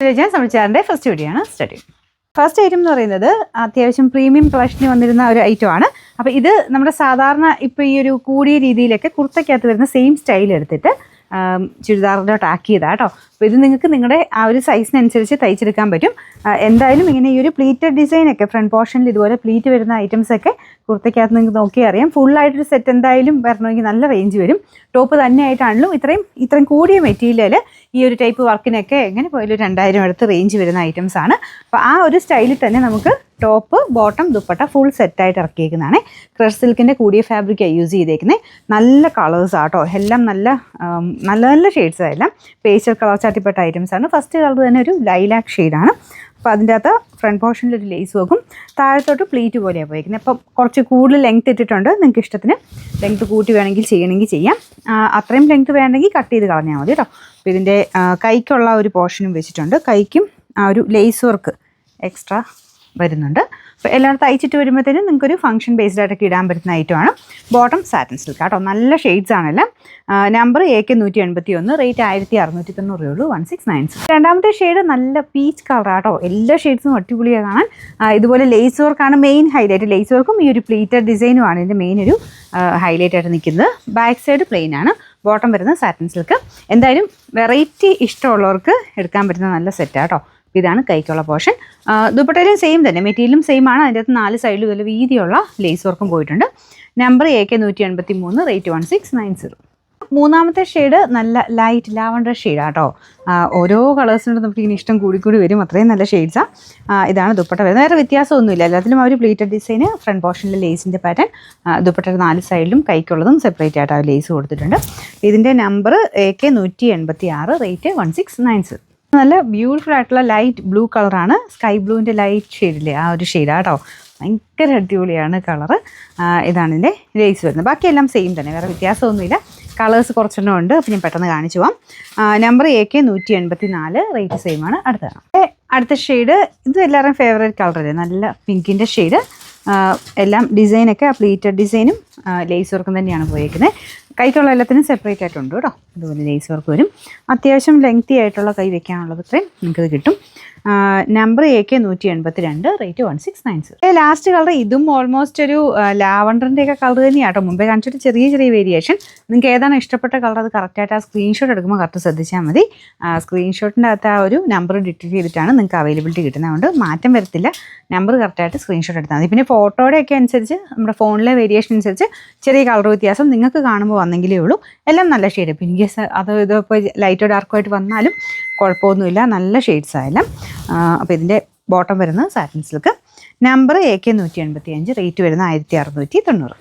സമയച്ചാറിൻ്റെ first video ആണ് start ചെയ്യുന്നത്. First item എന്ന് പറയുന്നത് അത്യാവശ്യം പ്രീമിയം കളക്ഷന് വന്നിരുന്ന ഒരു ഐറ്റമാണ്. അപ്പോൾ ഇത് നമ്മുടെ സാധാരണ ഇപ്പോൾ ഈ ഒരു കൂടിയ രീതിയിലൊക്കെ കുർത്തയ്ക്കകത്ത് വരുന്ന സെയിം സ്റ്റൈൽ എടുത്തിട്ട് ചുരിദാറിലോട്ട് ആക്കിയതാണ് കേട്ടോ. അപ്പോൾ ഇത് നിങ്ങൾക്ക് നിങ്ങളുടെ ആ ഒരു സൈസിനനുസരിച്ച് തയ്ച്ചെടുക്കാൻ പറ്റും. എന്തായാലും ഇങ്ങനെ ഈ ഒരു പ്ലീറ്റഡ് ഡിസൈനൊക്കെ ഫ്രണ്ട് പോർഷനിൽ ഇതുപോലെ പ്ലീറ്റ് വരുന്ന ഐറ്റംസൊക്കെ കുർത്തയ്ക്കകത്ത് നിങ്ങൾക്ക് നോക്കിയാൽ അറിയാം. ഫുള്ളായിട്ടൊരു സെറ്റ് എന്തായാലും വരണമെങ്കിൽ നല്ല റേഞ്ച് വരും. ടോപ്പ് തന്നെയായിട്ടാണല്ലോ ഇത്രയും കൂടിയ മെറ്റീരിയൽ ഈ ഒരു ടൈപ്പ് വർക്കിനൊക്കെ എങ്ങനെ പോയാലും 2000 അടുത്ത് റേഞ്ച് വരുന്ന ഐറ്റംസ് ആണ്. അപ്പോൾ ആ ഒരു സ്റ്റൈലിൽ തന്നെ നമുക്ക് ടോപ്പ് ബോട്ടം ദുപ്പട്ട ഫുൾ സെറ്റായിട്ട് ഇറക്കിയേക്കുന്നതാണ്. ക്രഷ് സിൽക്കിൻ്റെ കൂടിയ ഫാബ്രിക്കാണ് യൂസ് ചെയ്തേക്കുന്നത്. നല്ല കളേഴ്സാണ് കേട്ടോ, എല്ലാം നല്ല നല്ല ഷെയ്ഡ്സാണ്. എല്ലാം പേസ്റ്റൽ കളർ ചാട്ടിപ്പെട്ട ഐറ്റംസ് ആണ്. ഫസ്റ്റ് കളർ തന്നെ ഒരു ലൈലാക്ക് ഷെയ്ഡാണ്. അപ്പോൾ അതിൻ്റെ അകത്ത് ഫ്രണ്ട് പോർഷനിൽ ഒരു ലേസ് വർക്കും താഴത്തോട്ട് പ്ലീറ്റ് പോലെയാണ് പോയിരിക്കുന്നത്. അപ്പം കുറച്ച് കൂടുതൽ ലെങ്ത് ഇട്ടിട്ടുണ്ട്. നിങ്ങൾക്ക് ഇഷ്ടത്തിന് ലെങ്ത് കൂട്ടി വേണമെങ്കിൽ ചെയ്യണമെങ്കിൽ ചെയ്യാം. അത്രയും ലെങ്ത് വേണമെങ്കിൽ കട്ട് ചെയ്ത് കളഞ്ഞാൽ മതി കേട്ടോ. അപ്പോൾ ഇതിൻ്റെ കൈക്കുള്ള ഒരു പോർഷനും വെച്ചിട്ടുണ്ട്. കൈക്കും ആ ഒരു ലേസ് വർക്ക് എക്സ്ട്രാ വരുന്നുണ്ട്. അപ്പോൾ എല്ലാം തയ്ച്ചിട്ട് വരുമ്പോഴത്തേനും നിങ്ങൾക്കൊരു ഫംഗ്ഷൻ ബേസ്ഡ് ആയിട്ടൊക്കെ ഇടാൻ പറ്റുന്ന ഐറ്റമാണ്. ബോട്ടം സാറ്റിൻ സിൽക്ക് കേട്ടോ, നല്ല ഷെയ്ഡ്സ് ആണെല്ലാം. Number AK 181, rate 1690 1696. രണ്ടാമത്തെ ഷെയ്ഡ് നല്ല പീച്ച് കളറാട്ടോ. എല്ലാ ഷെയ്ഡ്സും അടിപൊളിയാണ് കാണാൻ. ഇതുപോലെ ലേസ് വർക്കാണ് മെയിൻ ഹൈലൈറ്റ്. ലേസ് വർക്കും ഈ ഒരു പ്ലീറ്റഡ് ഡിസൈനുമാണ് ഇതിൻ്റെ മെയിൻ ഒരു ഹൈലൈറ്റ് ആയിട്ട് നിൽക്കുന്നത്. ബാക്ക് സൈഡ് പ്ലെയിൻ ആണ്, ബോട്ടം വരുന്നത് സാറ്റിൻ സിൽക്ക്. എന്തായാലും വെറൈറ്റി ഇഷ്ടമുള്ളവർക്ക് എടുക്കാൻ പറ്റുന്ന നല്ല സെറ്റാണ് കേട്ടോ. ഇതാണ് കൈക്കുള്ള പോർഷൻ. ദുപ്പട്ടയിലും സെയിം തന്നെ, മെറ്റീരിയലും സെയിം ആണ്. അതിൻ്റെ അകത്ത് 4 സൈഡിലും ഇതുപോലെ വീതിയുള്ള ലേസ് വർക്കും പോയിട്ടുണ്ട്. Number AK 183, rate 1690. മൂന്നാമത്തെ ഷെയ്ഡ് നല്ല ലൈറ്റ് ലാവണ്ടർ ഷെയ്ഡാണ് കേട്ടോ. ഓരോ കളേഴ്സിനോട് നമുക്ക് ഇങ്ങനെ ഇഷ്ടം കൂടി വരും. അത്രയും നല്ല ഷെയ്ഡ്സാണ്. ഇതാണ് ദുപ്പട്ട വരുന്നത്. വേറെ വ്യത്യാസമൊന്നുമില്ല. എല്ലാത്തിലും ആ ഒരു പ്ലീറ്റഡ് ഡിസൈന്, ഫ്രണ്ട് പോർഷനിലെ ലേസിൻ്റെ പാറ്റേൺ, ദുപ്പട്ടയുടെ 4 സൈഡിലും കൈക്കുള്ളതും സെപ്പറേറ്റ് ആയിട്ട് ആ ലേസ് കൊടുത്തിട്ടുണ്ട്. ഇതിൻ്റെ നമ്പർ AK 186, റേറ്റ് 1690. നല്ല ബ്യൂട്ടിഫുൾ ആയിട്ടുള്ള ലൈറ്റ് ബ്ലൂ കളറാണ്. സ്കൈ ബ്ലൂവിൻ്റെ ലൈറ്റ് ഷെയ്ഡില്ലേ, ആ ഒരു ഷെയ്ഡാണ് കേട്ടോ. ഭയങ്കര അടിപൊളിയാണ് കളറ്. ഇതാണ് ഇതിൻ്റെ ലേസ് വരുന്നത്. ബാക്കിയെല്ലാം സെയിം തന്നെ, വേറെ വ്യത്യാസമൊന്നുമില്ല. കളേഴ്സ് കുറച്ചെണ്ണം ഉണ്ട്. അപ്പോൾ ഞാൻ പെട്ടെന്ന് കാണിച്ചു പോവാം. നമ്പർ AK 184, റേറ്റ് സെയിം ആണ്. അടുത്ത ഷെയ്ഡ് ഇത് എല്ലാവരുടെയും ഫേവറേറ്റ് കളറല്ലേ, നല്ല പിങ്കിൻ്റെ ഷെയ്ഡ്. എല്ലാം ഡിസൈനൊക്കെ ആ പ്ലീറ്റഡ് ഡിസൈനും ലേസ് വർക്കും തന്നെയാണ് പോയേക്കുന്നത്. കൈക്കുള്ള എല്ലാത്തിനും സെപ്പറേറ്റ് ആയിട്ടുണ്ട് കേട്ടോ. അതുപോലെ ലേസ് വർക്ക് വരും. അത്യാവശ്യം ലെങ്തി ആയിട്ടുള്ള കൈ വെക്കാനുള്ളത് ഇത്രയും നിങ്ങൾക്കത് കിട്ടും. Number AK 182, rate 1690. Last colour ഇതും ഓൾമോസ്റ്റ് ഒരു ലാവണ്ടറിൻ്റെയൊക്കെ കളർ തന്നെയാണ് കേട്ടോ. മുമ്പേ കാണിച്ചിട്ട് ചെറിയ വേരിയേഷൻ. നിങ്ങൾക്ക് ഏതാണ് ഇഷ്ടപ്പെട്ട കളർ അത് കറക്റ്റായിട്ട് ആ സ്ക്രീൻഷോട്ട് എടുക്കുമ്പോൾ കറക്റ്റ് ശ്രദ്ധിച്ചാൽ മതി. സ്ക്രീൻഷോട്ടിൻ്റെ അകത്ത് ആ ഒരു നമ്പർ ഡിറ്റക്ട് ചെയ്തിട്ടാണ് നിങ്ങൾക്ക് അവൈലബിലിറ്റി കിട്ടുന്നതുകൊണ്ട് മാറ്റം വരത്തില്ല. നമ്പർ കറക്റ്റായിട്ട് സ്ക്രീൻഷോട്ട് എടുത്താൽ മതി. പിന്നെ ഫോട്ടോയുടെയൊക്കെ അനുസരിച്ച് നമ്മുടെ ഫോണിലെ വേരിയേഷൻ അനുസരിച്ച് ചെറിയ കളർ വ്യത്യാസം നിങ്ങൾക്ക് കാണുമ്പോൾ വന്നെങ്കിലേ ഉള്ളൂ. എല്ലാം നല്ല ഷെയ്ഡ്. ഇപ്പം ഇൻകേസ് അത് ഇതിപ്പോൾ ലൈറ്റോ ഡാർക്കോ ആയിട്ട് വന്നാലും കുഴപ്പമൊന്നുമില്ല, നല്ല ഷെയ്ഡ്സ് ആയാലും. അപ്പോൾ ഇതിൻ്റെ ബോട്ടം വരുന്നത് satin silk. Number AK 185, rate വരുന്നത് 1690.